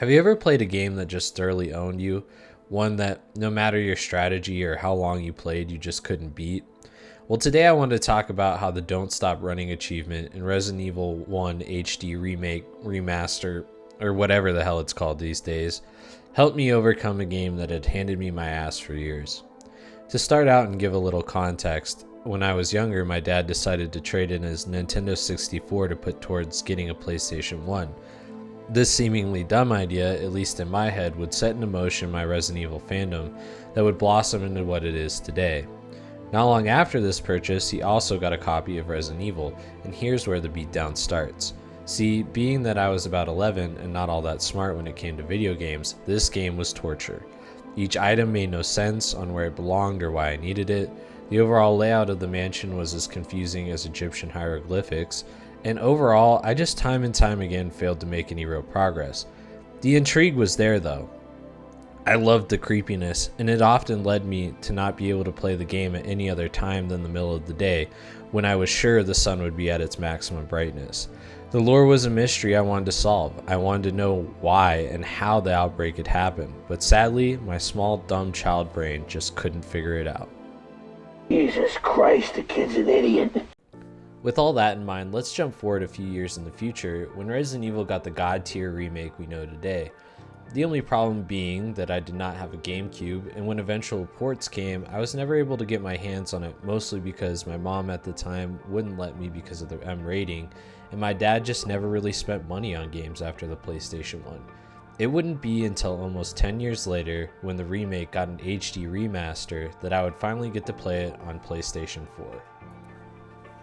Have you ever played a game that just thoroughly owned you? One that, no matter your strategy or how long you played, you just couldn't beat? Well, today I wanted to talk about how the Don't Stop Running achievement in Resident Evil 1 HD Remake, Remaster, or whatever the hell it's called these days, helped me overcome a game that had handed me my ass for years. To start out and give a little context, when I was younger, my dad decided to trade in his Nintendo 64 to put towards getting a PlayStation 1. This seemingly dumb idea, at least in my head, would set into motion my Resident Evil fandom that would blossom into what it is today. Not long after this purchase, he also got a copy of Resident Evil, and here's where the beatdown starts. See, being that I was about 11 and not all that smart when it came to video games, this game was torture. Each item made no sense on where it belonged or why I needed it. The overall layout of the mansion was as confusing as Egyptian hieroglyphics, and overall, I just time and time again failed to make any real progress. The intrigue was there though. I loved the creepiness, and it often led me to not be able to play the game at any other time than the middle of the day, when I was sure the sun would be at its maximum brightness. The lore was a mystery I wanted to solve. I wanted to know why and how the outbreak had happened, but sadly, my small, dumb child brain just couldn't figure it out. Jesus Christ, the kid's an idiot. With all that in mind, let's jump forward a few years in the future when Resident Evil got the god tier remake we know today. The only problem being that I did not have a GameCube, and when eventual ports came, I was never able to get my hands on it, mostly because my mom at the time wouldn't let me because of the M rating, and my dad just never really spent money on games after the PlayStation 1. It wouldn't be until almost 10 years later, when the remake got an HD remaster, that I would finally get to play it on PlayStation 4.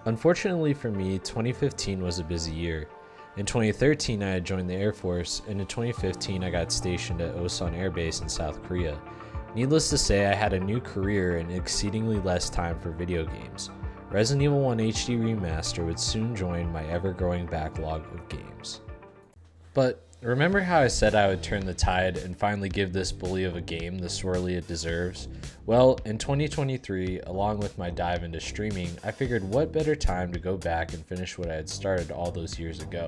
Unfortunately for me, 2015 was a busy year. In 2013, I had joined the Air Force, and in 2015, I got stationed at Osan Air Base in South Korea. Needless to say, I had a new career and exceedingly less time for video games. Resident Evil 1 HD Remaster would soon join my ever-growing backlog of games. But remember how I said I would turn the tide and finally give this bully of a game the swirly it deserves? Well, in 2023, along with my dive into streaming, I figured what better time to go back and finish what I had started all those years ago.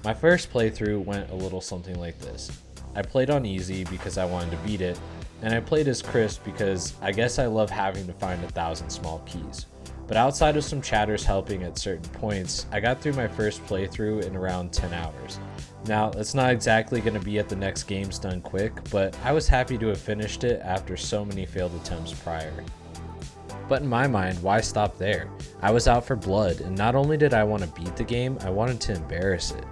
My first playthrough went a little something like this. I played on easy because I wanted to beat it, and I played as Chris because I guess I love having to find 1,000 small keys. But outside of some chatters helping at certain points, I got through my first playthrough in around 10 hours. Now, it's not exactly going to be at the next game's done quick, but I was happy to have finished it after so many failed attempts prior. But in my mind, why stop there? I was out for blood, and not only did I want to beat the game, I wanted to embarrass it.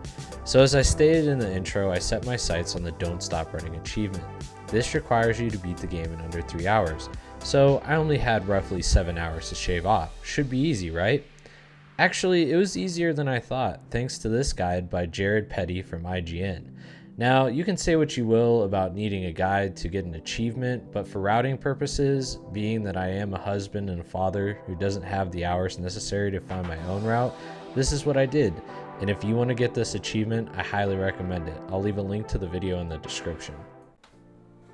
So as I stated in the intro, I set my sights on the Don't Stop Running achievement. This requires you to beat the game in under 3 hours, so I only had roughly 7 hours to shave off. Should be easy, right? Actually, it was easier than I thought, thanks to this guide by Jared Petty from IGN. Now, you can say what you will about needing a guide to get an achievement, but for routing purposes, being that I am a husband and a father who doesn't have the hours necessary to find my own route, this is what I did. And if you want to get this achievement, I highly recommend it. I'll leave a link to the video in the description.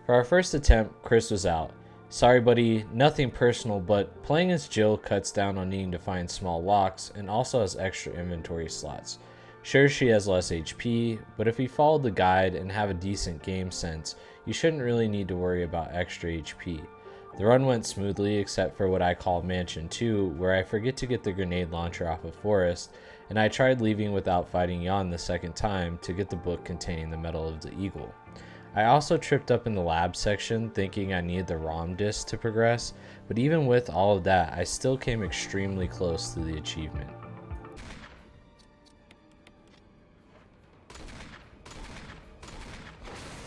For our first attempt, Chris was out. Sorry buddy, nothing personal, but playing as Jill cuts down on needing to find small locks and also has extra inventory slots. Sure, she has less HP, but if you follow the guide and have a decent game sense, you shouldn't really need to worry about extra HP. The run went smoothly except for what I call Mansion 2, where I forget to get the grenade launcher off of Forest, and I tried leaving without fighting Jan the second time to get the book containing the Medal of the Eagle. I also tripped up in the lab section thinking I needed the ROM disc to progress, but even with all of that, I still came extremely close to the achievement.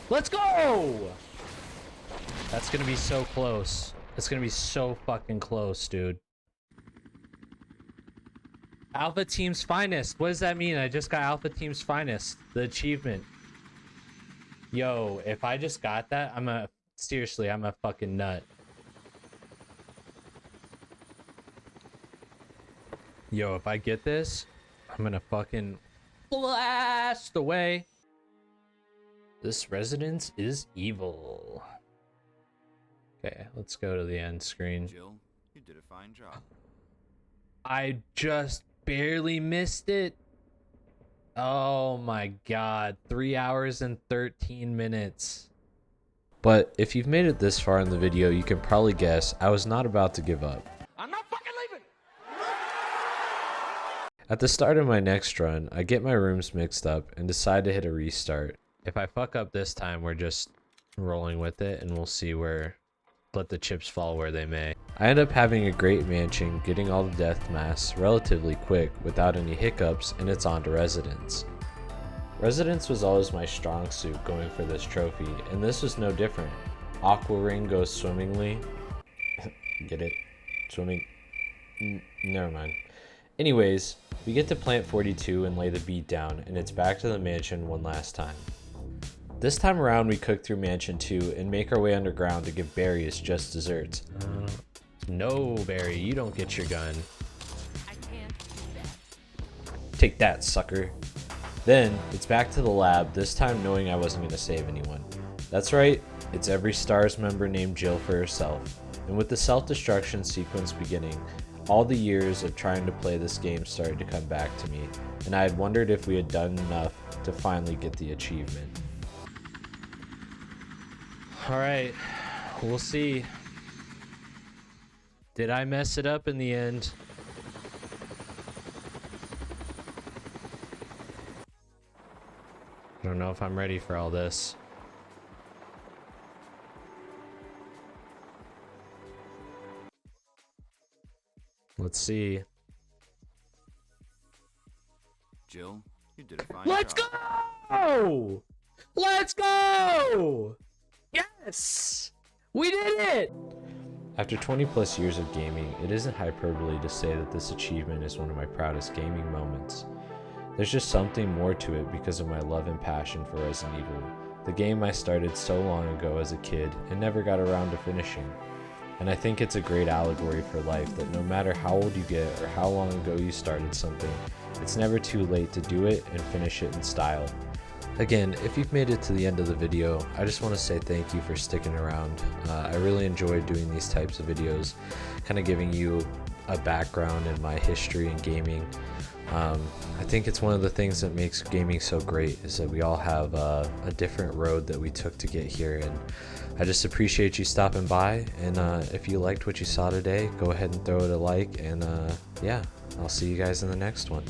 Let's go! That's gonna be so close. It's gonna be so fucking close, dude. Alpha Team's Finest. What does that mean? I just got Alpha Team's Finest, the achievement. Yo, if I just got that, I'm a fucking nut. Yo, if I get this, I'm gonna fucking blast away. This residence is evil. Okay, let's go to the end screen. Jill, you did a fine job. I just barely missed it. Oh my god, 3 hours and 13 minutes. But if you've made it this far in the video, you can probably guess I was not about to give up. I'm not fucking leaving! At the start of my next run, I get my rooms mixed up and decide to hit a restart. If I fuck up this time, we're just rolling with it and we'll see where, let the chips fall where they may. I end up having a great mansion, getting all the death masks relatively quick without any hiccups, and it's on to Residence. Residence was always my strong suit going for this trophy, and this was no different. Aqua Ring goes swimmingly. Get it? Swimming? Never mind. Anyways, we get to plant 42 and lay the beat down, and it's back to the mansion one last time. This time around, we cook through mansion 2 and make our way underground to give Barry his just desserts. No, Barry, you don't get your gun. I can't do that. Take that, sucker. Then, it's back to the lab, this time knowing I wasn't going to save anyone. That's right, it's every STARS member named Jill for herself. And with the self-destruction sequence beginning, all the years of trying to play this game started to come back to me, and I had wondered if we had done enough to finally get the achievement. Alright, we'll see. Did I mess it up in the end? I don't know if I'm ready for all this. Let's see. Jill, you did a fine Let's job. go! Let's go! Yes! We did it! After 20 plus years of gaming, it isn't hyperbole to say that this achievement is one of my proudest gaming moments. There's just something more to it because of my love and passion for Resident Evil, the game I started so long ago as a kid and never got around to finishing. And I think it's a great allegory for life that no matter how old you get or how long ago you started something, it's never too late to do it and finish it in style. Again, if you've made it to the end of the video, I just want to say thank you for sticking around. I really enjoy doing these types of videos, kind of giving you a background in my history in gaming. I think it's one of the things that makes gaming so great is that we all have a different road that we took to get here, and I just appreciate you stopping by. And if you liked what you saw today, go ahead and throw it a like, and yeah, I'll see you guys in the next one.